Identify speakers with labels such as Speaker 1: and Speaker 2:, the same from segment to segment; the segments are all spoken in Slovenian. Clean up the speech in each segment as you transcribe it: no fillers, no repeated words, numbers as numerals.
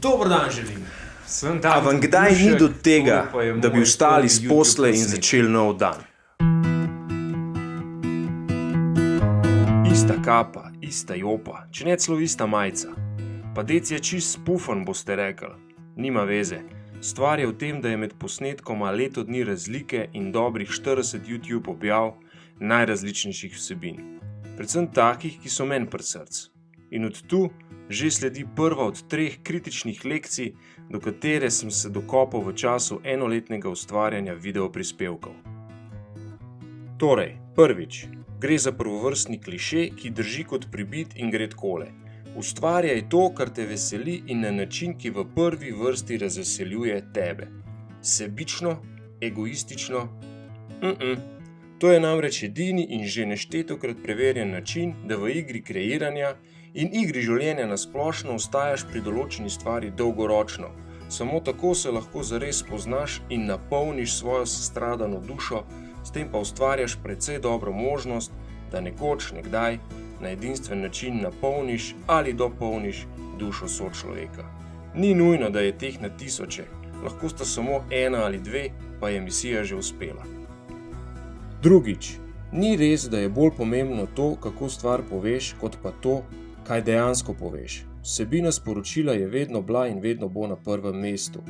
Speaker 1: Dober dan želim.
Speaker 2: A vam kdaj ni do tega, da bi vstali s posle in začeli nov dan? Ista kapa, ista jopa, če ne celo ista majica. Pa dec je čist spufan, boste rekli. Nima veze. Stvar je v tem, da je med posnetkoma leto dni razlike in dobrih 40 YouTube objav najrazličnejših vsebin. Predvsem takih, ki so meni pri srcu. In od tu že sledi prva od 3 kritičnih lekcij, do katere sem se dokopal v času enoletnega ustvarjanja videoprispevkov. Torej, prvič, gre za prvovrstni kliše, ki drži kot pribit in gre takole. Ustvarjaj to, kar te veseli in na način, ki v prvi vrsti razveseljuje tebe. Sebično, egoistično? To je namreč edini in že neštetokrat preverjen način, da v igri kreiranja in igri življenja na splošno ostajaš pri določeni stvari dolgoročno. Samo tako se lahko zares spoznaš in napolniš svojo sestradano dušo, s tem pa ustvarjaš precej dobro možnost, da nekoč, nekdaj, na edinstven način napolniš ali dopolniš dušo sočloveka. Ni nujno, da je teh na tisoče, lahko sta samo 1 ali 2, pa je misija že uspela. Drugič, ni res, da je bolj pomembno to, kako stvar poveš, kot pa to, kaj dejansko poveš. Vsebina sporočila je vedno bila in vedno bo na prvem mestu.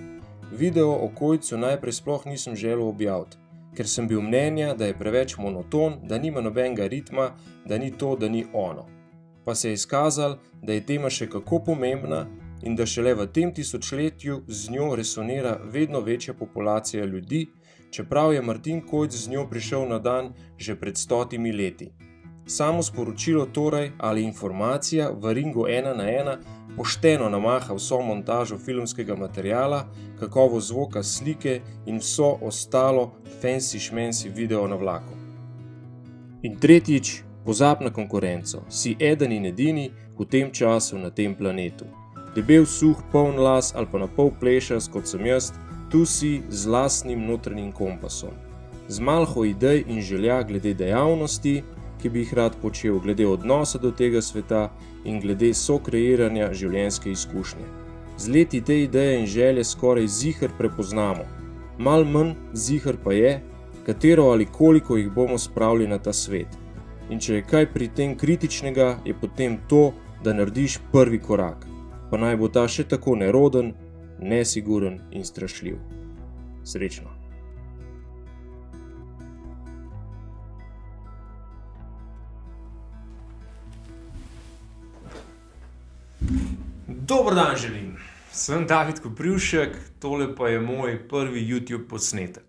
Speaker 2: Video o Kojcu najprej sploh nisem želel objaviti, ker sem bil mnenja, da je preveč monoton, da nima nobenega ritma, da ni to, da ni ono. Pa se je izkazalo, da je tema še kako pomembna in da šele v tem tisočletju z njo resonira vedno večja populacija ljudi, čeprav je Martin Kojc z njo prišel na dan že pred 100 leti. Samo sporočilo torej ali informacija v ringu 1 na 1 pošteno namaha vso montažo filmskega materiala, kakovost zvoka, slike in vso ostalo fancy-šmensi video na vlaku. In tretjič, pozab na konkurenco. Si eden in edini v tem času na tem planetu. Debel, suh, poln las ali pa na pol plešast, kot sem jaz, tu si z lastnim notranjim kompasom. Z malho idej in želja glede dejavnosti, ki bi jih rad počel, glede odnosa do tega sveta in glede sokreiranja življenjske izkušnje. Z leti te ideje in želje skoraj ziher prepoznamo. Mal manj ziher pa je, katero ali koliko jih bomo spravili na ta svet. In če je kaj pri tem kritičnega, je potem to, da narediš prvi korak. Pa naj bo ta še tako neroden, nesiguren in strašljiv. Srečno!
Speaker 1: Dober dan želim. Sem David Koprivšek, tole pa je moj prvi YouTube posnetek.